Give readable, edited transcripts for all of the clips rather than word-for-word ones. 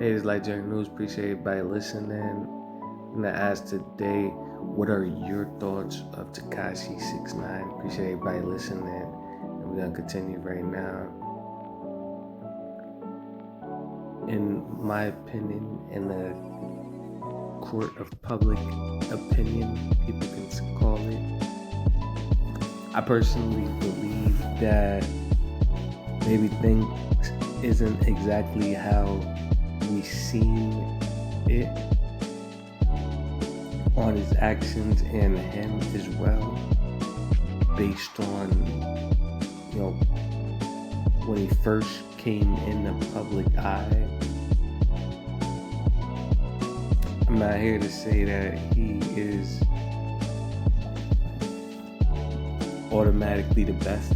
Hey, it's like Jerry News. Appreciate everybody listening. I'm gonna ask today, what are your thoughts of Tekashi 6ix9ine? Appreciate everybody listening, and we're gonna continue right now. In my opinion, in the court of public opinion, people can call it, I personally believe that maybe things isn't exactly how we seen it on his actions and him as well, based on, when he first came in the public eye. I'm not here to say that he is automatically the best.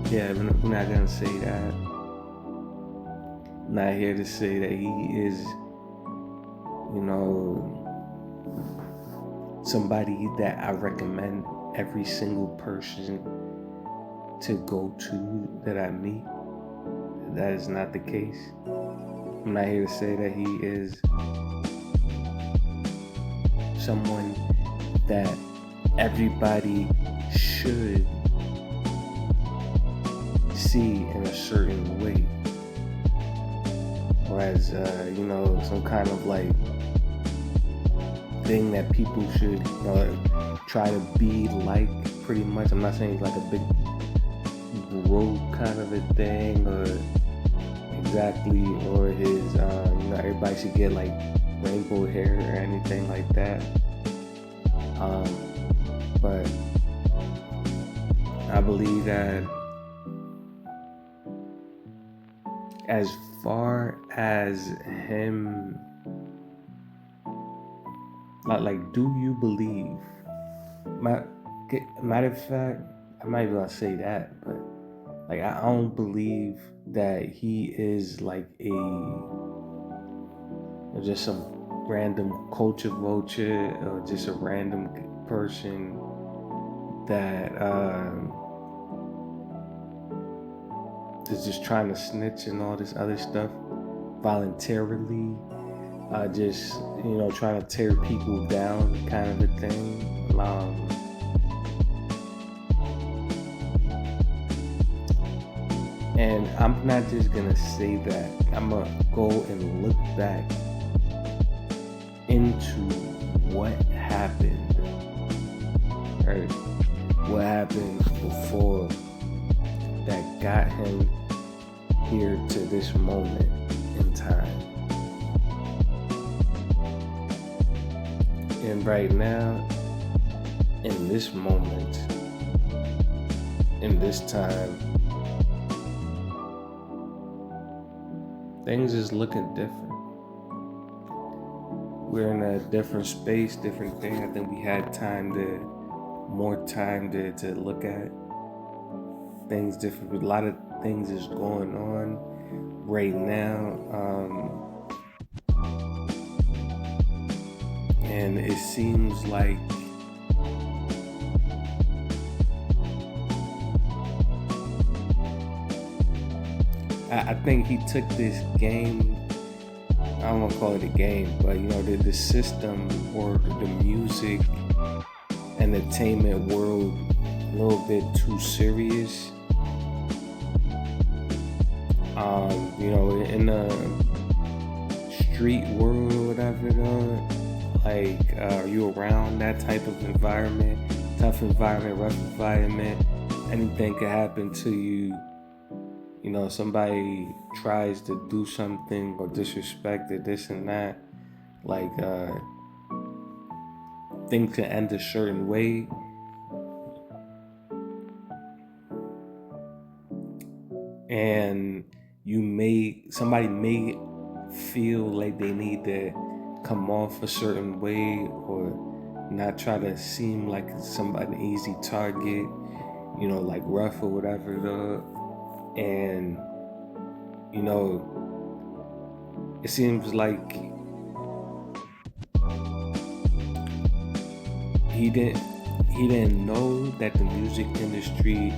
Yeah, we're not gonna say that. I'm not here to say that he is, somebody that I recommend every single person to go to that I meet. That is not the case. I'm not here to say that he is someone that everybody should see in a certain way, or as some kind of like thing that people should try to be like, pretty much. I'm not saying he's like a big bro kind of a thing, or exactly, or his everybody should get like rainbow hair or anything like that. But I believe that as far as him, like, do you believe? Matter of fact, I'm not even gonna say that, but like, I don't believe that he is like just some random culture vulture, or just a random person that is just trying to snitch and all this other stuff voluntarily, just trying to tear people down, kind of a thing. And I'm not just gonna say that. I'm gonna go and look back into what happened, right? What happened before that got him here to this moment in time. And right now, in this moment, in this time, things is looking different. We're in a different space, different thing. I think we had more time to look at things different. A lot of things is going on right now, and it seems like I think he took this game, I don't want to call it a game, but the system or the music entertainment world a little bit too serious. In the street world or whatever, like, are you around that type of environment, tough environment, rough environment, anything could happen to you. Somebody tries to do something or disrespect it, this and that, like, things can end a certain way. And somebody may feel like they need to come off a certain way, or not try to seem like somebody easy target, like rough or whatever, and it seems like he didn't know that the music industry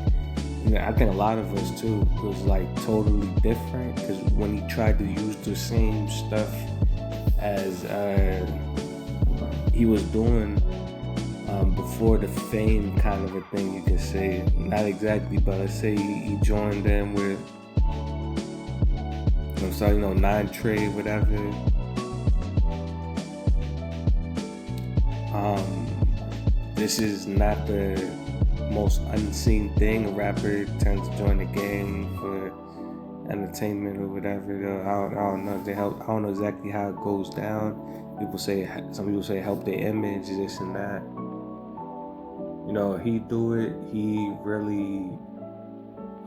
I think a lot of us too was like totally different, because when he tried to use the same stuff as he was doing before the fame kind of a thing, you can say, not exactly, but let's say he joined them with, I'm sorry, 9 Trey, whatever. This is not the most unseen thing. A rapper tends to join the gang for entertainment or whatever. I don't know. I don't know exactly how it goes down. Some people say help their image, this and that. He do it. He really,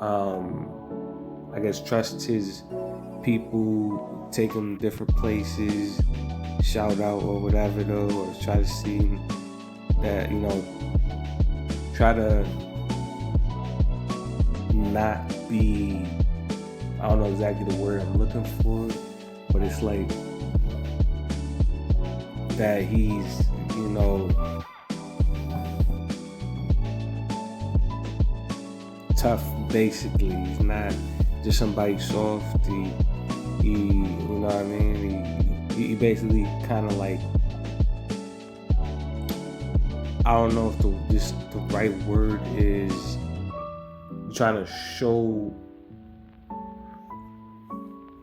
I guess, trusts his people, take them different places, shout out or whatever though, or try to see that, try to not be, I don't know exactly the word I'm looking for, but it's like that he's, tough basically. He's not just somebody soft. He you know what I mean? He basically kind of like, I don't know if the right word is trying to show.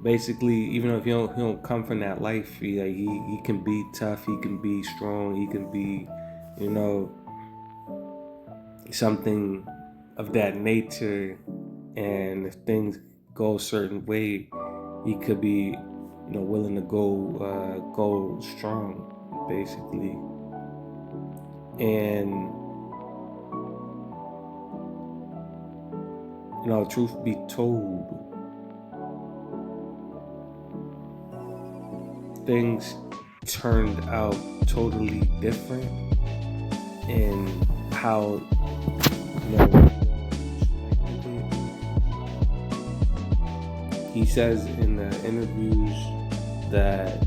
Basically, even if he don't come from that life, he can be tough, he can be strong, he can be, something of that nature. And if things go a certain way, he could be, willing to go strong, basically. And truth be told, things turned out totally different in how he says in the interviews that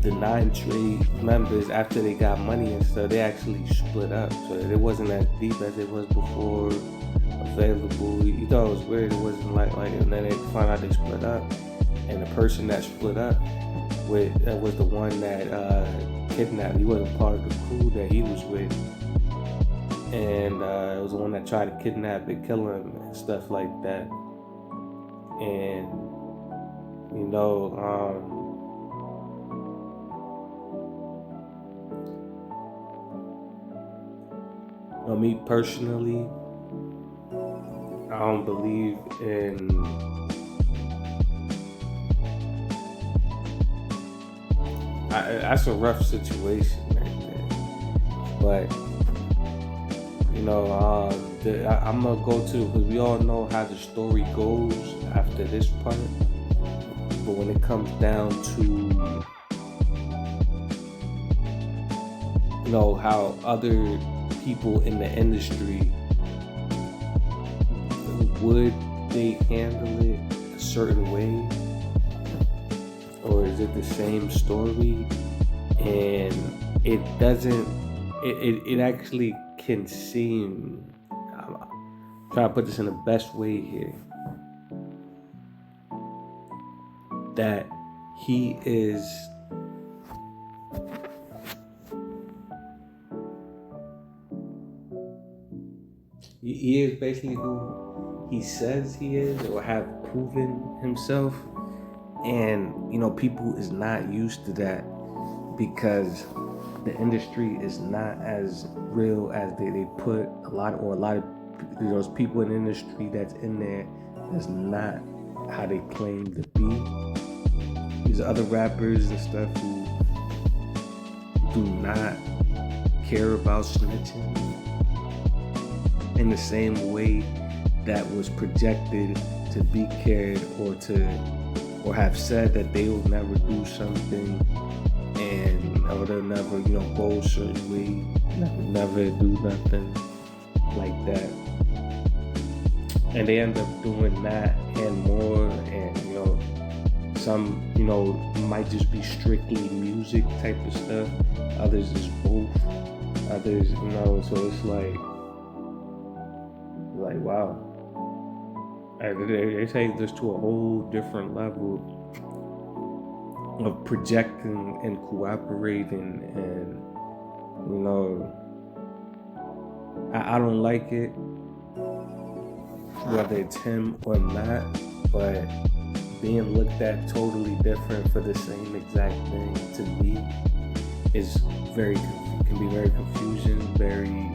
the 9 Trey members, after they got money and stuff, they actually split up. So it wasn't as deep as it was before available. You thought it was weird. It wasn't like, and then they found out they split up. And the person that split up with was the one that kidnapped. He wasn't part of the crew that he was with. And it was the one that tried to kidnap and kill him and stuff like that. And me personally, I don't believe in that's a rough situation right there. But I'm gonna go to, because we all know how the story goes after this part. But when it comes down to how other people in the industry, would they handle it a certain way, or is it the same story? And it doesn't, it actually can seem, I'm trying to put this in the best way here, that he is basically who he says he is, or have proven himself. And people is not used to that, because the industry is not as real as they put a lot of those people in the industry that's in there. That's not how they claim to be. These other rappers and stuff who do not care about snitching in the same way that was projected to be cared, or have said that they will never do something, or they'll never, go a certain way, never do nothing like that. And they end up doing that and more, and some, might just be strictly music type of stuff. Others is both. others, so it's like wow. They take this to a whole different level of projecting and cooperating, and I don't like it, whether it's him or not, but being looked at totally different for the same exact thing to me is can be very confusing, very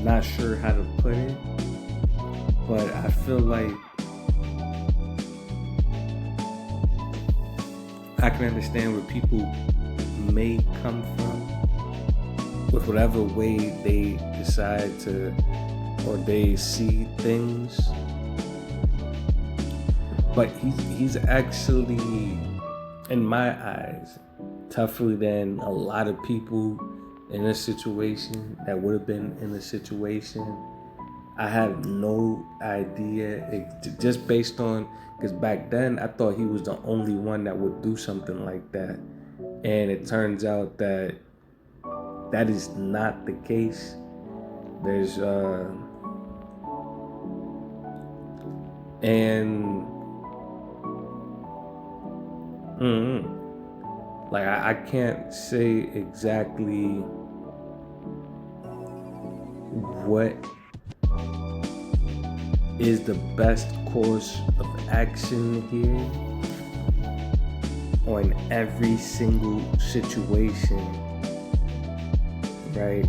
not sure how to put it, but I feel like I can understand where people may come from with whatever way they decide to, or they see things. But he's actually, in my eyes, tougher than a lot of people in a situation that would have been in a situation. I had no idea, just based on, because back then I thought he was the only one that would do something like that. And it turns out that that is not the case. There's, like I can't say exactly what is the best course of action here on every single situation, right?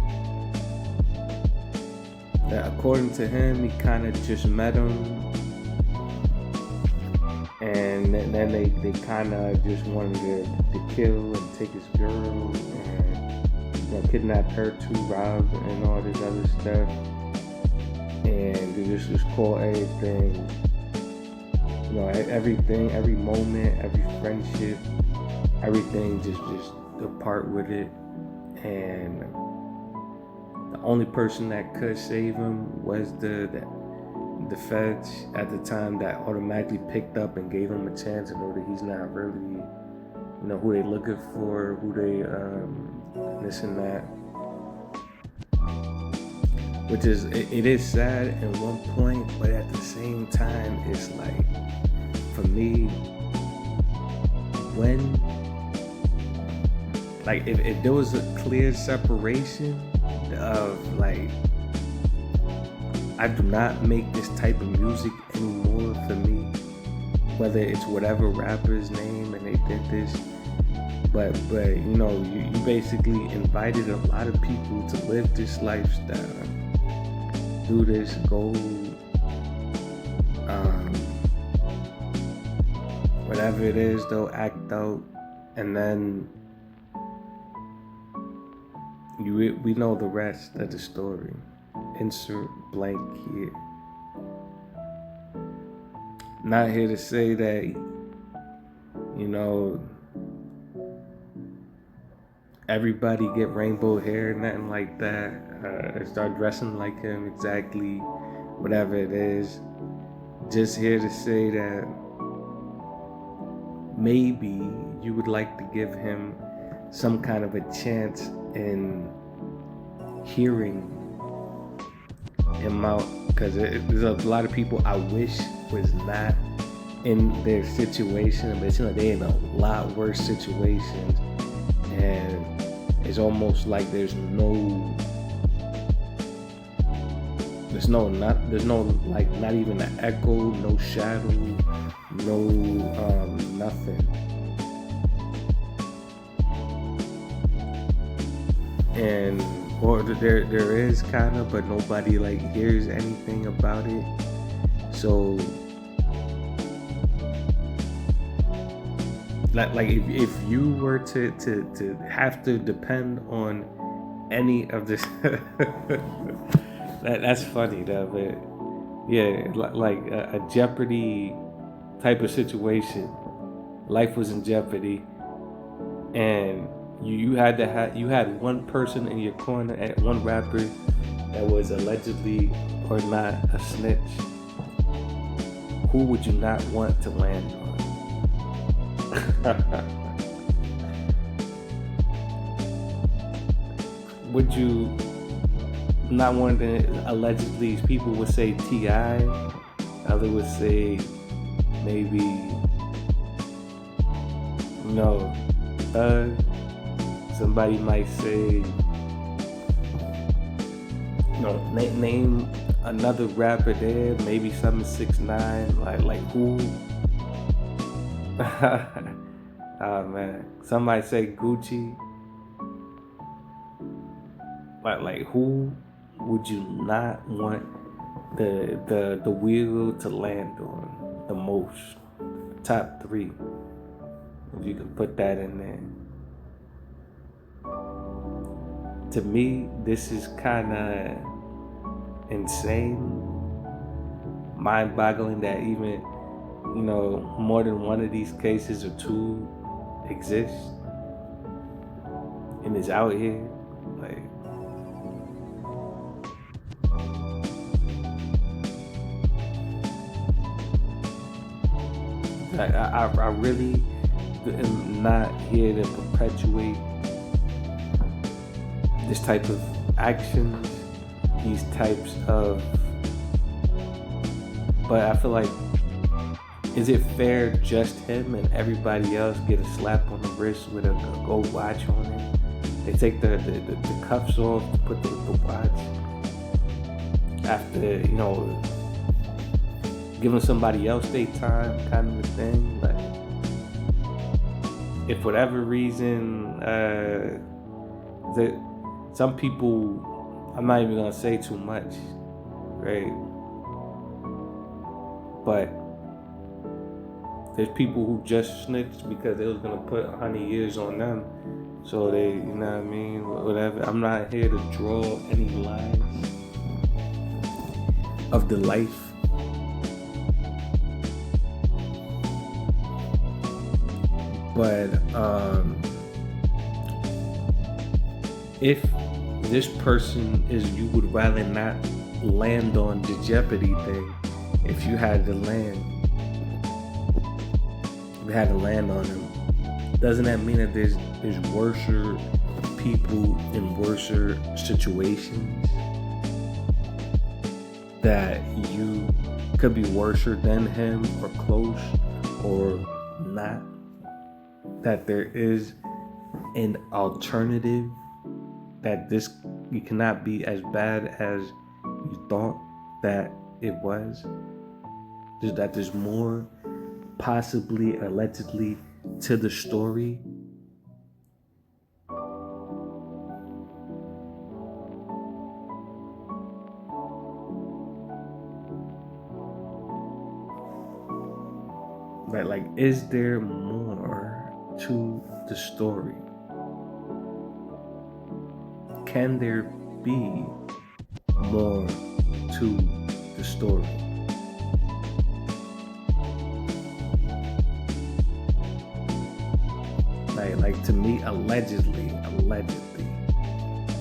Now, according to him, he kind of just met him, and then they kind of just wanted to kill and take his girl and kidnap her too, rob and all this other stuff, and they just call everything, everything, every moment, every friendship, everything just depart with it. And the only person that could save him was the feds at the time, that automatically picked up and gave him a chance, and know that he's not really, who they looking for, who they this and that. Which is, it is sad at one point, but at the same time, it's like, for me, when, like, if there was a clear separation of, like, I do not make this type of music anymore for me, whether it's whatever rapper's name and they did this, but you basically invited a lot of people to live this lifestyle, do this, go, whatever it is, they'll act out, and then we know the rest of the story. Insert blank here. Not here to say that, everybody get rainbow hair, nothing like that. Start dressing like him, exactly, whatever it is. Just here to say that maybe you would like to give him some kind of a chance in hearing him out, because there's a lot of people I wish was not in their situation, but it seems like they're in a lot worse situations, and it's almost like there's no like, not even an echo, no shadow, no nothing. And or there is kind of, but nobody like hears anything about it. So like if you were to have to depend on any of this that's funny though, but yeah, like a Jeopardy type of situation, life was in jeopardy, and you had one person in your corner, and one rapper that was allegedly or not a snitch. Who would you not want to land on? would you not want to, allegedly, people would say T.I., others would say maybe, somebody might say, name another rapper there, maybe some 6ix9ine, like who? Oh man, somebody say Gucci. Like who would you not want the wheel to land on the most? Top 3, if you could put that in there. To me, this is kind of insane, mind-boggling that even, more than one of these cases or 2 exist and is out here. I really am not here to perpetuate this type of actions, these types of, but I feel like, is it fair just him and everybody else get a slap on the wrist with a gold watch on it? They take the cuffs off to put the watch after, giving somebody else their time, kind of a thing. Like, if for whatever reason, some people, I'm not even gonna say too much, right? But there's people who just snitched because they was gonna put 100 years on them. So they, whatever. I'm not here to draw any lines of the life. But if this person is, you would rather not land on the Jeopardy thing. If you had to land on them, doesn't that mean that there's worser people in worser situations, that you could be worser than him or close or not? That there is an alternative, that you cannot be as bad as you thought that it was, that there's more, possibly, allegedly, to the story. Like, is there more to the story? Can there be more to the story? Like to me, allegedly,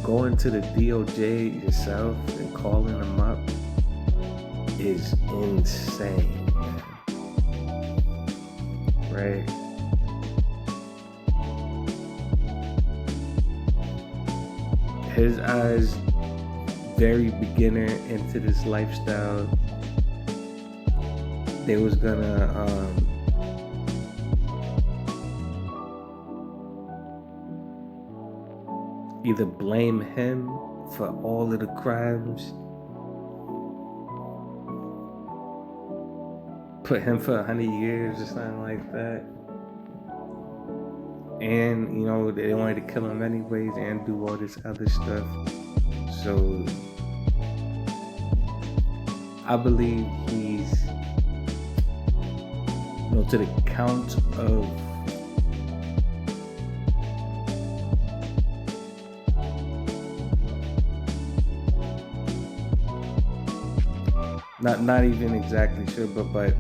going to the DOJ yourself and calling them up is insane, right? His eyes, very beginner into this lifestyle, they was gonna either blame him for all of the crimes, put him for 100 years or something like that, and they wanted to kill him anyways and do all this other stuff. So I believe he's, to the count of not even exactly sure, but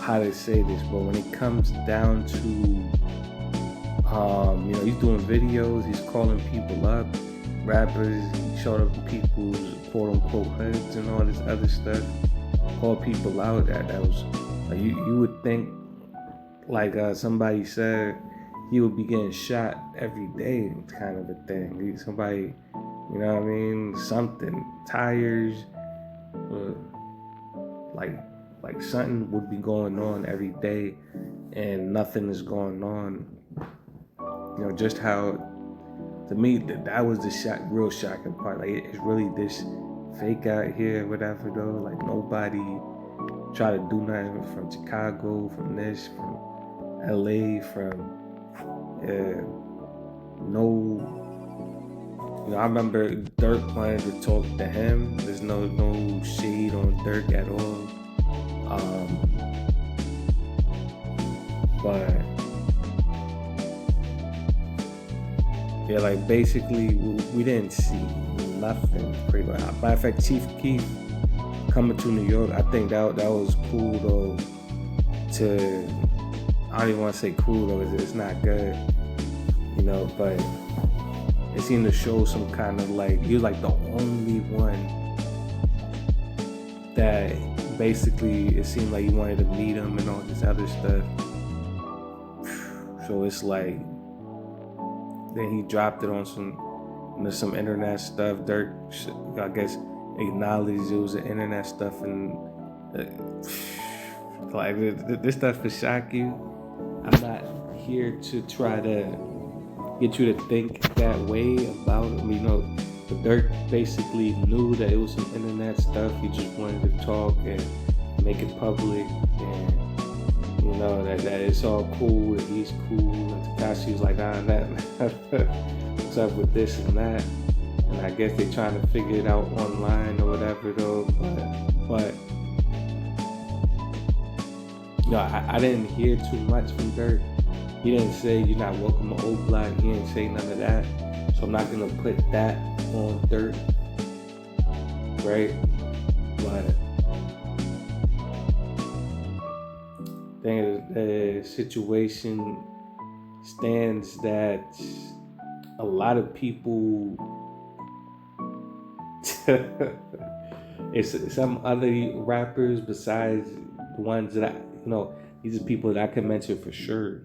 how to say this, but when it comes down to he's doing videos, he's calling people up, rappers, he showed up to people's quote unquote hoods and all this other stuff, call people out. That was, you would think, like somebody said, he would be getting shot every day, kind of a thing. Somebody, you know what I mean? Something, tires, uh, like like something would be going on every day, and nothing is going on. You know, just how, to me, that was the real shocking part. Like, it's really this fake out here, whatever, though. Like, nobody try to do nothing from Chicago, from this, from LA, from no. You know, I remember Dirk wanted to talk to him. There's no shade on Dirk at all. But yeah, like basically we didn't see nothing crazy. Matter of fact, Chief Keef coming to New York, I think that was cool though. I don't even want to say cool though, it's not good, you know, but it seemed to show some kind of like, he was like the only one that basically it seemed like he wanted to meet him and all this other stuff. So it's like, then he dropped it on some internet stuff. Dirk, I guess, acknowledged it was the internet stuff, and like this stuff will shock you. I'm not here to try to get you to think that way about it. You know, but Dirk basically knew that it was some internet stuff. He just wanted to talk and make it public, and you know that it's all cool and he's cool. And Tekashi was like, what's up with this and that? And I guess they trying to figure it out online or whatever though. But you know, I didn't hear too much from Dirk. He didn't say you're not welcome to Old Block. He didn't say none of that. So I'm not gonna put that on Dirk, right? But the situation stands that a lot of people, it's some other rappers besides the ones that these are people that I can mention for sure.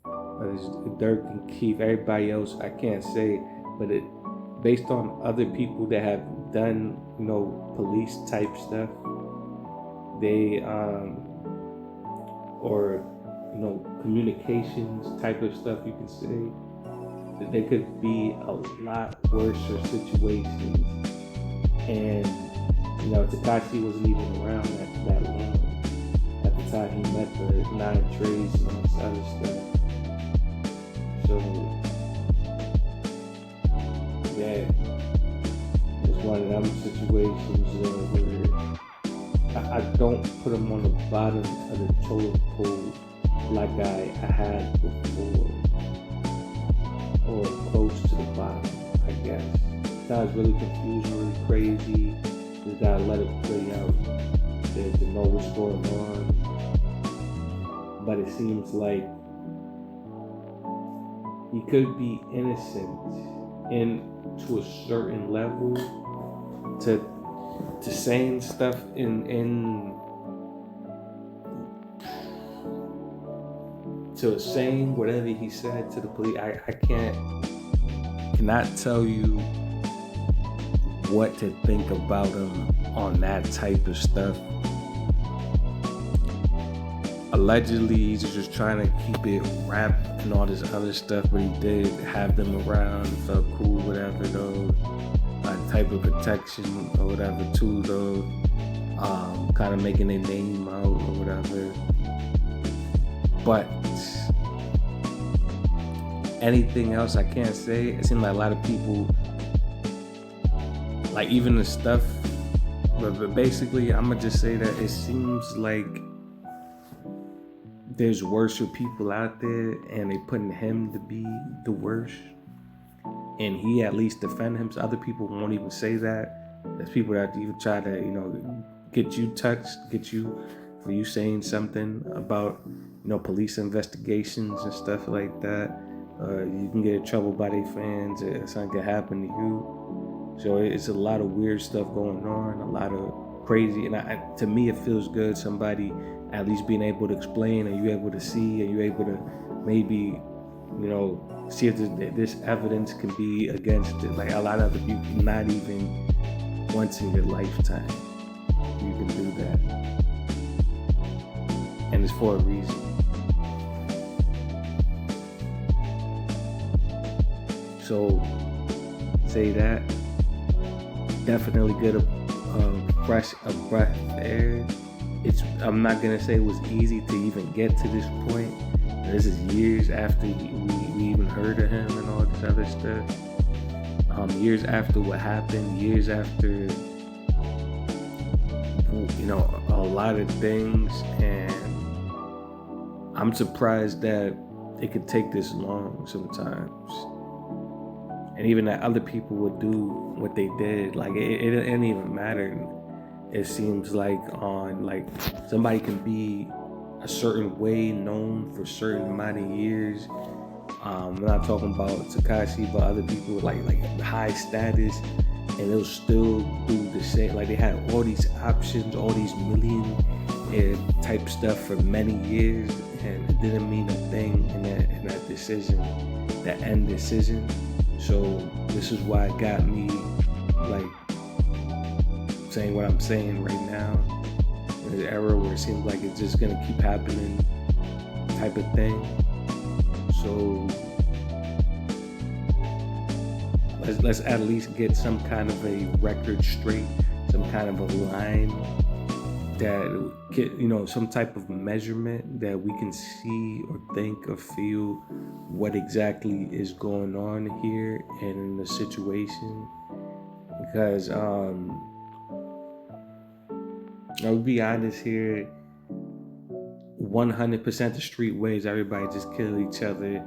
It's Dirk and Keith. Everybody else I can't say, but it based on other people that have done police type stuff. They or communications type of stuff, you can say that there could be a lot worse situations. And Tekashi wasn't even around that long at the time he met the 9 Trades and all this other stuff. So yeah, it's one of them situations where I don't put them on the bottom of the totem pole like I had before, or close to the bottom, I guess. Sometimes really confusing, really crazy. Just gotta let it play out to know what's going on. But it seems like he could be innocent to a certain level, to saying stuff to saying whatever he said to the police. I cannot tell you what to think about him on that type of stuff. Allegedly, he's just trying to keep it wrapped and all this other stuff, but he did have them around, felt cool, whatever though. Type of protection or whatever too though. Kind of making their name out or whatever. But anything else I can't say. It seems like a lot of people, like even the stuff, but basically I'm gonna just say that it seems like there's worse people out there and they putting him to be the worst, and he at least defend him. So other people won't even say that. There's people that even try to get you touched, get you for you saying something about police investigations and stuff like that. You can get in trouble by their fans, something can happen to you. So it's a lot of weird stuff going on, a lot of crazy. And to me, it feels good. Somebody at least being able to explain, and you're able to see, and you're able to maybe, see if this evidence can be against it. Like a lot of other people, not even once in your lifetime, you can do that. And it's for a reason. So, say that. Definitely get a breath of air. I'm not gonna say it was easy to even get to this point. This is years after we even heard of him and all this other stuff. Years after what happened, years after, a lot of things, and I'm surprised that it could take this long sometimes. And even that other people would do what they did. Like, it didn't even matter. It seems like somebody can be a certain way, known for a certain amount of years. I'm not talking about Tekashi, but other people with like high status, and they'll still do the same. Like, they had all these options, all these million type stuff for many years, and it didn't mean a thing in that decision, that end decision. So this is why it got me like saying what I'm saying right now. In an era where it seems like it's just gonna keep happening, type of thing. So let's at least get some kind of a record straight, some kind of a line that get, some type of measurement that we can see or think or feel what exactly is going on here and in the situation. Because I'll be honest here, 100% the street ways, everybody just kill each other.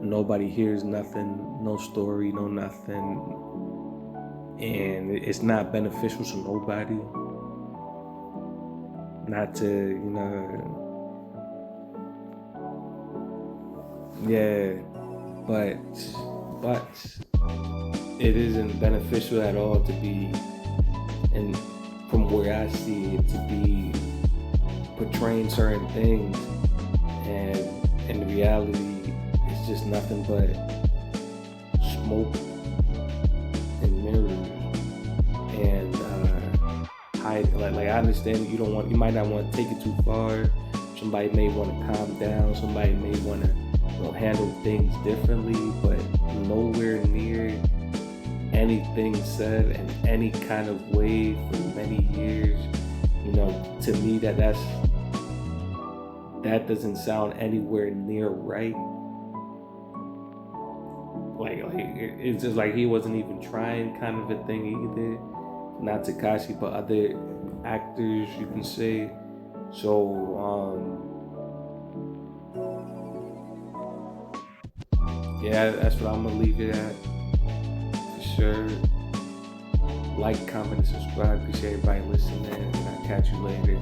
Nobody hears nothing, no story, no nothing. And it's not beneficial to nobody. Not to, but it isn't beneficial at all to be, and from where I see it, to be portraying certain things, and in reality, it's just nothing but smoke and mirrors. And I understand you might not want to take it too far. Somebody may want to calm down. Somebody may want to handle things differently, but nowhere near anything said in any kind of way for many years. To me, that doesn't sound anywhere near right. Like it's just like he wasn't even trying, kind of a thing either. Not Tekashi, but other actors, you can say. So yeah, that's what I'm gonna leave it at, for sure. Like, comment, and subscribe. Appreciate everybody listening, and I'll catch you later.